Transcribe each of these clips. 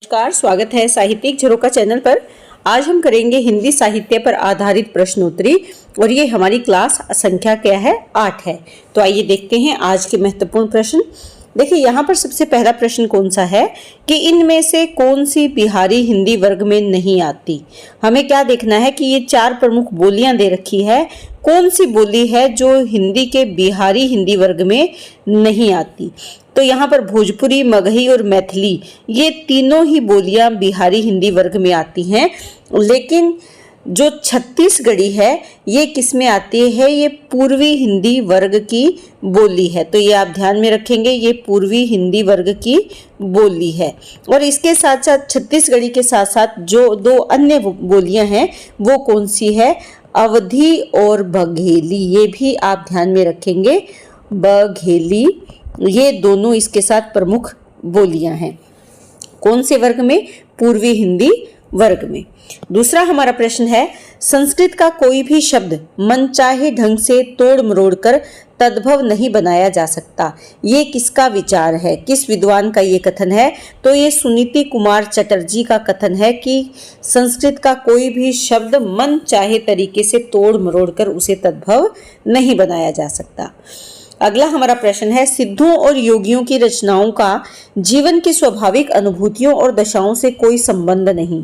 नमस्कार, स्वागत है साहित्यिक झरोखा चैनल पर। आज हम करेंगे हिंदी साहित्य पर आधारित प्रश्नोत्तरी और ये हमारी क्लास संख्या क्या है, 8 है। तो आइए देखते हैं आज के महत्वपूर्ण प्रश्न। देखिए यहाँ पर सबसे पहला प्रश्न कौन सा है कि इनमें से कौन सी बिहारी हिंदी वर्ग में नहीं आती। हमें क्या देखना है कि ये 4 प्रमुख बोलियां दे रखी है, कौन सी बोली है जो हिंदी के बिहारी हिंदी वर्ग में नहीं आती। तो यहाँ पर भोजपुरी, मगही और मैथिली ये तीनों ही बोलियां बिहारी हिंदी वर्ग में आती हैं, लेकिन जो छत्तीसगढ़ी है ये किस में आती है, ये पूर्वी हिंदी वर्ग की बोली है। तो ये आप ध्यान में रखेंगे, ये पूर्वी हिंदी वर्ग की बोली है। और इसके साथ साथ छत्तीसगढ़ी के साथ साथ जो 2 अन्य बोलियां हैं वो कौन सी है, अवधी और बघेली, ये भी आप ध्यान में रखेंगे। बघेली ये दोनों इसके साथ प्रमुख बोलियां हैं। कौन से वर्ग में, पूर्वी हिंदी वर्ग में। दूसरा हमारा प्रश्न है, संस्कृत का कोई भी शब्द मनचाहे ढंग से तोड़ मरोड़ कर तद्भव नहीं बनाया जा सकता। ये किसका विचार है, किस विद्वान का ये कथन है। तो ये सुनीति कुमार चटर्जी का कथन है कि संस्कृत का कोई भी शब्द मन चाहे तरीके से तोड़ मरोड़ कर उसे तद्भव नहीं बनाया जा सकता। अगला हमारा प्रश्न है, सिद्धों और योगियों की रचनाओं का जीवन की स्वाभाविक अनुभूतियों और दशाओं से कोई संबंध नहीं,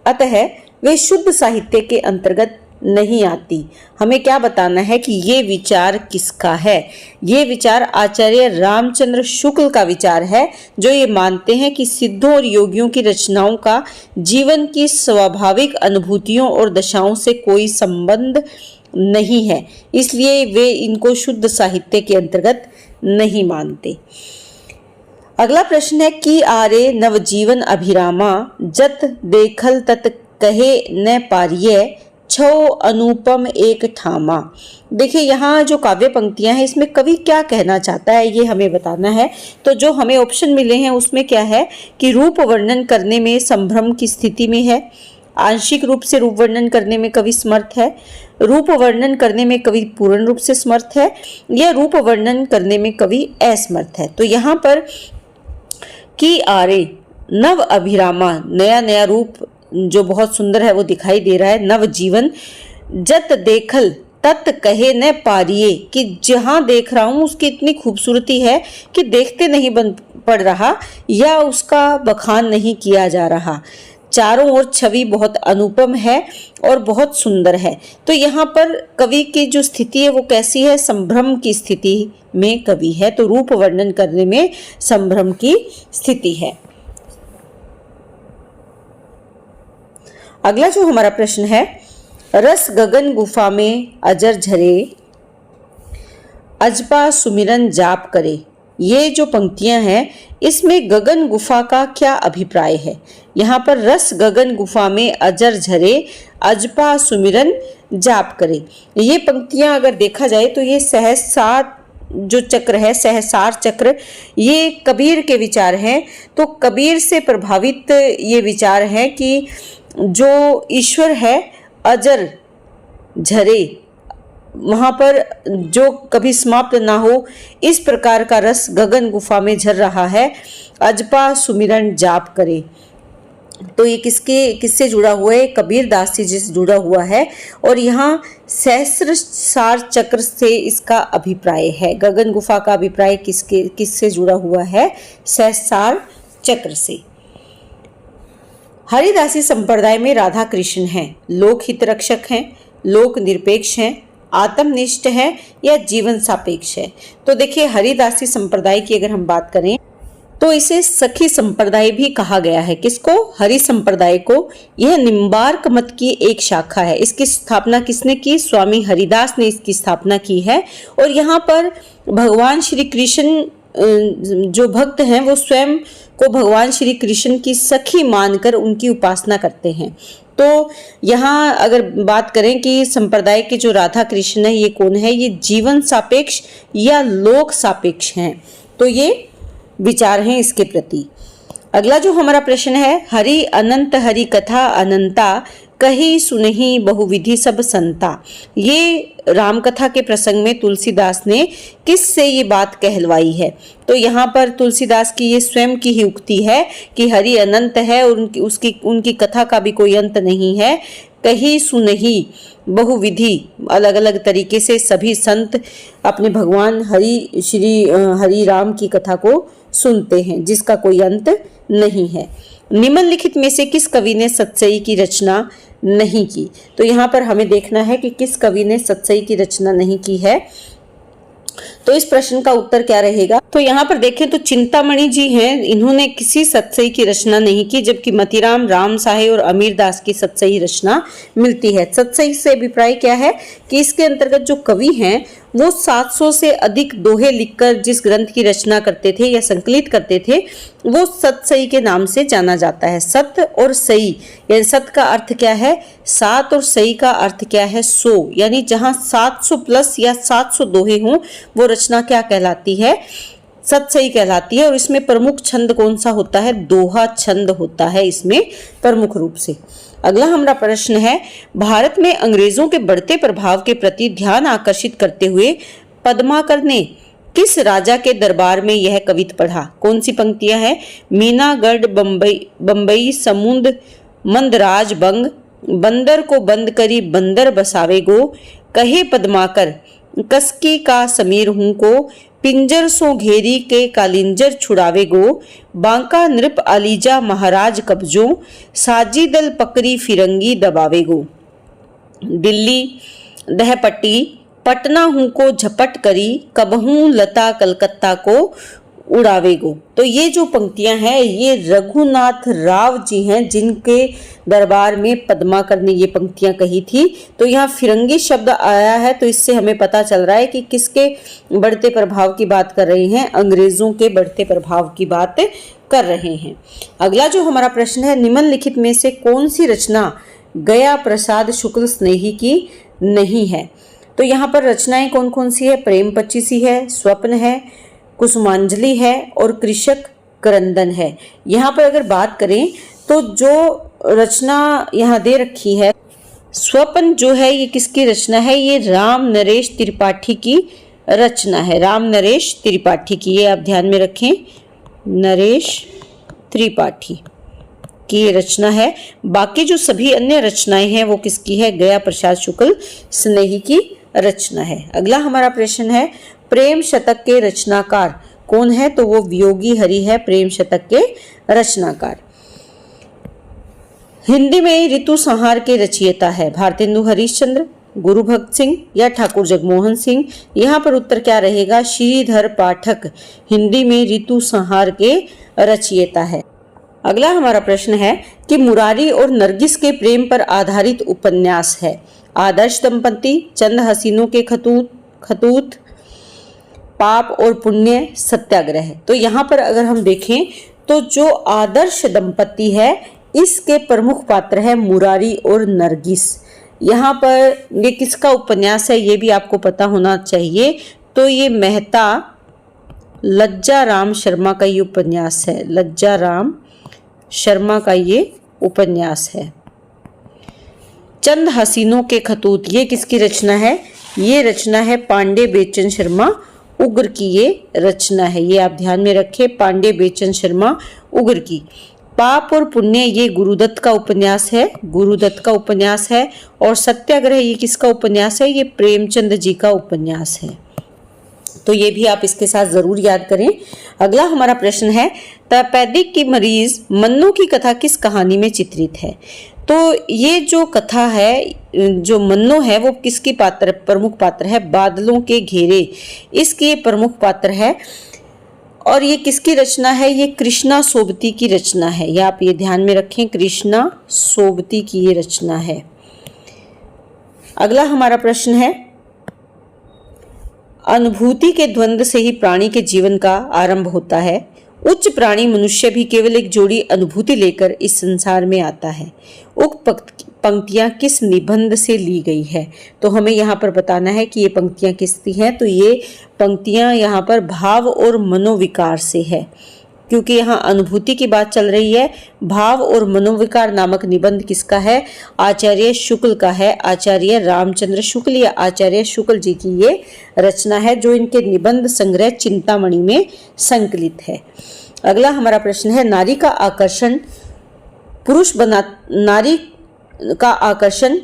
अतः वे शुद्ध साहित्य के अंतर्गत नहीं आती। हमें क्या बताना है कि ये विचार किसका है। ये विचार आचार्य रामचंद्र शुक्ल का विचार है, जो ये मानते हैं कि सिद्धों और योगियों की रचनाओं का जीवन की स्वाभाविक अनुभूतियों और दशाओं से कोई संबंध नहीं है, इसलिए वे इनको शुद्ध साहित्य के अंतर्गत नहीं मानते। अगला प्रश्न है, कि आरे नवजीवन अभिरामा जत देखल तत कहे न पारिय छो अनुपम एक ठामा। देखिए यहाँ जो काव्य पंक्तियां हैं इसमें कवि क्या कहना चाहता है ये हमें बताना है। तो जो हमें ऑप्शन मिले हैं उसमें क्या है कि रूप वर्णन करने में संभ्रम की स्थिति में है, आंशिक रूप से रूप वर्णन करने में कवि समर्थ है, रूप वर्णन करने में कवि पूर्ण रूप से समर्थ है, या रूप वर्णन करने में कवि असमर्थ है। तो यहाँ पर कि आरे नव अभिरामा, नया नया रूप जो बहुत सुंदर है वो दिखाई दे रहा है। नव जीवन, जत देखल तत् कहे न पारिये, कि जहां देख रहा हूं उसकी इतनी खूबसूरती है कि देखते नहीं बन पड़ रहा या उसका बखान नहीं किया जा रहा। चारों ओर छवि बहुत अनुपम है और बहुत सुंदर है। तो यहाँ पर कवि की जो स्थिति है वो कैसी है, संभ्रम की स्थिति में कवि है। तो रूप वर्णन करने में संभ्रम की स्थिति है। अगला जो हमारा प्रश्न है, रस गगन गुफा में अजर झरे अजपा सुमिरन जाप करे। ये जो पंक्तियां हैं इसमें गगन गुफा का क्या अभिप्राय है। यहाँ पर रस गगन गुफा में अजर झरे अजपा सुमिरन जाप करे, ये पंक्तियां अगर देखा जाए तो ये सहसार जो चक्र है, सहसार चक्र, ये कबीर के विचार हैं। तो कबीर से प्रभावित ये विचार है कि जो ईश्वर है अजर झरे, वहां पर जो कभी समाप्त ना हो, इस प्रकार का रस गगन गुफा में झर रहा है, अजपा सुमिरन जाप करे। तो ये किससे जुड़ा हुआ है, कबीर दास जी से जुड़ा हुआ है। और यहाँ सहस्रसार चक्र से इसका अभिप्राय है। गगन गुफा का अभिप्राय किससे जुड़ा हुआ है, सहस्रसार चक्र से। हरिदासी संप्रदाय में राधा कृष्ण हैं, लोक हित रक्षक हैं, लोक निरपेक्ष हैं, आत्मनिष्ठ है या जीवन सापेक्ष है। तो देखिए हरिदासी संप्रदाय की अगर हम बात करें तो इसे सखी संप्रदाय भी कहा गया है। किसको, हरि संप्रदाय को। यह निम्बार्क मत की एक शाखा है। इसकी स्थापना किसने की, स्वामी हरिदास ने इसकी स्थापना की है। और यहाँ पर भगवान श्री कृष्ण जो भक्त हैं वो स्वयं को भगवान श्री कृष्ण की सखी मानकर उनकी उपासना करते हैं। तो यहाँ अगर बात करें कि संप्रदाय के जो राधा कृष्ण है ये कौन है, ये जीवन सापेक्ष या लोक सापेक्ष हैं। तो ये विचार हैं इसके प्रति। अगला जो हमारा प्रश्न है, हरि अनंत हरि कथा अनंता कही सुनही बहुविधि सब संता। ये राम कथा के प्रसंग में तुलसीदास ने किस से ये बात कहलवाई है? तो यहाँ पर तुलसीदास की ये स्वयं की ही उक्ति है कि हरि अनंत है और उनकी कथा का भी कोई अंत नहीं है। कही सुनही बहुविधि, अलग अलग तरीके से सभी संत अपने भगवान हरि राम की कथा को सुनते हैं, जिसका कोई अंत नहीं है। निम्नलिखित में से किस कवि ने सतसई की रचना नहीं की? तो यहाँ पर हमें देखना है कि किस कवि ने सतसई की रचना नहीं की है। तो इस प्रश्न का उत्तर क्या रहेगा? तो यहाँ पर देखें तो चिंतामणि जी हैं, इन्होंने किसी सतसई की रचना नहीं की, जबकि मतीराम, राम साहे और अमीरदास की सतसई रचना मिलती है। सतसई से अभिप्राय क्या है कि इसके अंतर्गत जो कवि हैं वो 700 से अधिक दोहे लिखकर जिस ग्रंथ की रचना करते थे या संकलित करते थे वो सतसई के नाम से जाना जाता है। सत और सई, यानी सत का अर्थ क्या है 7 और सई का अर्थ क्या है 100, यानी जहां 700 प्लस या 700 दोहे हों वो रचना क्या कहलाती है? सतसई कहलाती है। और इसमें प्रमुख छंद कौन सा होता है? दोहा छंद होता है इसमें प्रमुख रूप से। अगला हमारा प्रश्न है, भारत में अंग्रेजों के बढ़ते प्रभाव के प्रति ध्यान आकर्षित करते हुए पद्माकर ने किस राजा के दरबार में यह कविता पढ़ा? कौन सी पंक्तियां हैं? मीनागढ़ बंबई समुंद मंदराज बंग, बंदर को बंद करी बंदर बसावे गो, कहे पद्माकर कसकी का समीर हूं को, पिंजर सो घेरी के कालिंजर छुड़ावे गो, बांका नृप अलीजा महाराज कब्जों, साजी दल पकड़ी फिरंगी दबावे गो, दिल्ली दहपट्टी पटना हूं को झपट करी, कबहू लता कलकत्ता को उड़ावे गो। तो ये जो पंक्तियां हैं ये रघुनाथ राव जी हैं जिनके दरबार में पद्माकर ने ये पंक्तियां कही थी। तो यहाँ फिरंगी शब्द आया है तो इससे हमें पता चल रहा है कि किसके बढ़ते प्रभाव की बात कर रहे हैं? अंग्रेजों के बढ़ते प्रभाव की बात कर रहे हैं। अगला जो हमारा प्रश्न है, निम्नलिखित में से कौन सी रचना गया प्रसाद शुक्ल स्नेही की नहीं है? तो यहाँ पर रचनाएं कौन कौन सी है? प्रेम पच्चीसी है, स्वप्न है, कुसुमांजलि है और कृषक क्रंदन है। यहाँ पर अगर बात करें तो जो रचना यहाँ दे रखी है स्वप्न जो है ये किसकी रचना है? ये राम नरेश त्रिपाठी की रचना है। राम नरेश त्रिपाठी की, ये आप ध्यान में रखें, नरेश त्रिपाठी की रचना है। बाकी जो सभी अन्य रचनाएं हैं वो किसकी है? गया प्रसाद शुक्ल स्नेही की रचना है। अगला हमारा प्रश्न है, प्रेम शतक के रचनाकार कौन है? तो वो वियोगी हरि है, प्रेम शतक के रचनाकार। हिंदी में ऋतु संहार के रचयिता है भारतेंदु हरिश्चंद्र, गुरु भक्त सिंह या ठाकुर जगमोहन सिंह? यहाँ पर उत्तर क्या रहेगा? श्रीधर पाठक हिंदी में ऋतु संहार के रचयिता है। अगला हमारा प्रश्न है कि मुरारी और नरगिस के प्रेम पर आधारित उपन्यास है। आदर्श दंपति, चंद हसीनों के खतूत, पाप और पुण्य, सत्याग्रह। तो यहाँ पर अगर हम देखें तो जो आदर्श दंपति है इसके प्रमुख पात्र है मुरारी और नरगिस। यहाँ पर ये किसका उपन्यास है ये भी आपको पता होना चाहिए। तो ये मेहता लज्जा राम शर्मा का ये उपन्यास है, लज्जा राम शर्मा का ये उपन्यास है। चंद हसीनों के खतूत ये किसकी रचना है? ये रचना है पांडे बेचन शर्मा उग्र की ये रचना है, ये आप ध्यान में रखें, पांडे बेचन शर्मा उग्र की। पाप और पुण्य ये गुरुदत्त का उपन्यास है, गुरुदत्त का उपन्यास है। और सत्याग्रह ये किसका उपन्यास है? ये प्रेमचंद जी का उपन्यास है। तो ये भी आप इसके साथ जरूर याद करें। अगला हमारा प्रश्न है, तपेदिक की मरीज मन्नो की कथा किस कहानी में चित्रित है? तो ये जो कथा है, जो मन्नो है वो किसकी प्रमुख पात्र है? बादलों के घेरे इसकी प्रमुख पात्र है। और ये किसकी रचना है? ये कृष्णा सोबती की रचना है, ये आप ये ध्यान में रखें, कृष्णा सोबती की ये रचना है। अगला हमारा प्रश्न है, अनुभूति के द्वंद्व से ही प्राणी के जीवन का आरंभ होता है। उच्च प्राणी मनुष्य भी केवल एक जोड़ी अनुभूति लेकर इस संसार में आता है। उक्त पंक्तियां किस निबंध से ली गई है? तो हमें यहाँ पर बताना है कि ये पंक्तियां किसकी हैं। तो ये पंक्तियां यहाँ पर भाव और मनोविकार से है। क्योंकि यहाँ अनुभूति की बात चल रही है। भाव और मनोविकार नामक निबंध किसका है? आचार्य शुक्ल का है। आचार्य रामचंद्र शुक्ल या आचार्य शुक्ल जी की ये रचना है, जो इनके निबंध संग्रह चिंतामणि में संकलित है। अगला हमारा प्रश्न है, नारी का आकर्षण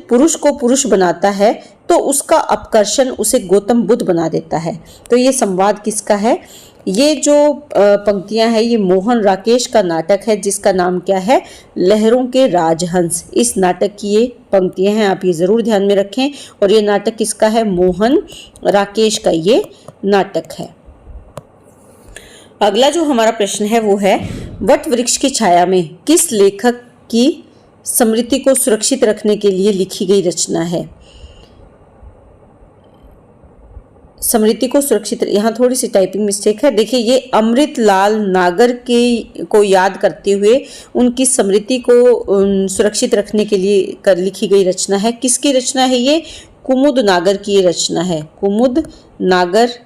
पुरुष को पुरुष बनाता है तो उसका अपकर्षण उसे गौतम बुद्ध बना देता है। तो ये संवाद किसका है? ये जो पंक्तियां हैं ये मोहन राकेश का नाटक है, जिसका नाम क्या है? लहरों के राजहंस। इस नाटक की ये पंक्तियां हैं, आप ये जरूर ध्यान में रखें। और ये नाटक किसका है? मोहन राकेश का ये नाटक है। अगला जो हमारा प्रश्न है वो है, वट वृक्ष की छाया में किस लेखक की स्मृति को सुरक्षित रखने के लिए लिखी गई रचना है? स्मृति को सुरक्षित, यहाँ थोड़ी सी टाइपिंग मिस्टेक है। देखिए, ये अमृतलाल नागर को याद करते हुए उनकी स्मृति को सुरक्षित रखने के लिए लिखी गई रचना है। किसकी रचना है ये? कुमुद नागर की ये रचना है। कुमुद नागर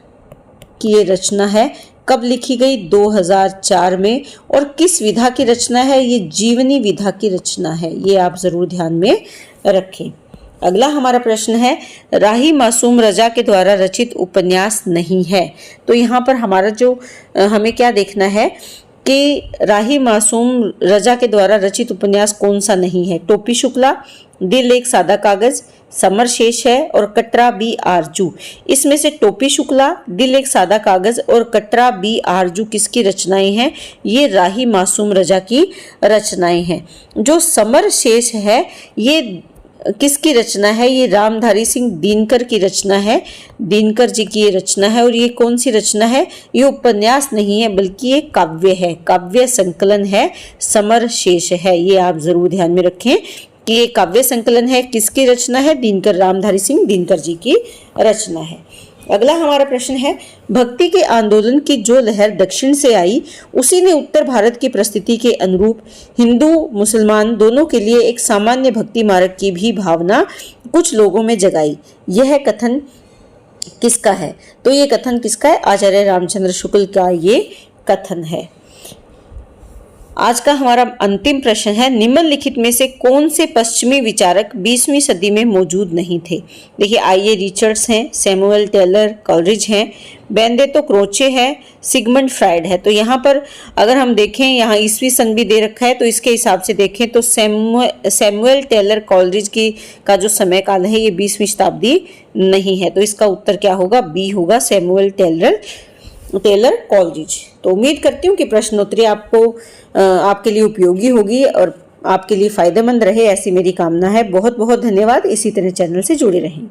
की ये रचना है। कब लिखी गई? 2004 में। और किस विधा की रचना है? ये जीवनी विधा की रचना है। ये आप जरूर ध्यान में रखें। अगला हमारा प्रश्न है, राही मासूम रजा के द्वारा रचित उपन्यास नहीं है। तो यहाँ पर हमारा जो हमें क्या देखना है कि राही मासूम रजा के द्वारा रचित उपन्यास कौन सा नहीं है? टोपी शुक्ला, दिल एक सादा कागज, समर शेष है और कटरा बी आरजू। इसमें से टोपी शुक्ला, दिल एक सादा कागज और कटरा बी आरजू किसकी रचनाएं हैं? ये राही मासूम रजा की रचनाएं हैं। जो समर शेष है ये किसकी रचना है? ये रामधारी सिंह दिनकर की रचना है। दिनकर जी की ये रचना है। और ये कौन सी रचना है? ये उपन्यास नहीं है बल्कि ये काव्य है, काव्य संकलन है, समर शेष है। ये आप जरूर ध्यान में रखें कि ये काव्य संकलन है। किसकी रचना है? दिनकर, रामधारी सिंह दिनकर जी की रचना है। अगला हमारा प्रश्न है, भक्ति के आंदोलन की जो लहर दक्षिण से आई उसी ने उत्तर भारत की परिस्थिति के अनुरूप हिंदू मुसलमान दोनों के लिए एक सामान्य भक्ति मार्ग की भी भावना कुछ लोगों में जगाई। यह कथन किसका है? तो ये कथन किसका है? आचार्य रामचंद्र शुक्ल का ये कथन है। आज का हमारा अंतिम प्रश्न है, निम्नलिखित में से कौन से पश्चिमी विचारक 20वीं सदी में मौजूद नहीं थे? देखिए, आईए रिचर्ड्स हैं, सैमुअल टेलर कॉलरिज हैं, बेनेडिक्टो क्रोचे है, सिगमंड फ्राइड है। तो यहाँ पर अगर हम देखें, यहाँ ईस्वी सन भी दे रखा है, तो इसके हिसाब से देखें तो सैमुअल टेलर कॉलरिज का जो समय काल है ये 20वीं शताब्दी नहीं है। तो इसका उत्तर क्या होगा? बी होगा, सैमुअल टेलर कॉलरिज। तो उम्मीद करती हूँ कि प्रश्नोत्तरी आपके लिए उपयोगी होगी और आपके लिए फायदेमंद रहे, ऐसी मेरी कामना है। बहुत बहुत धन्यवाद। इसी तरह चैनल से जुड़े रहें।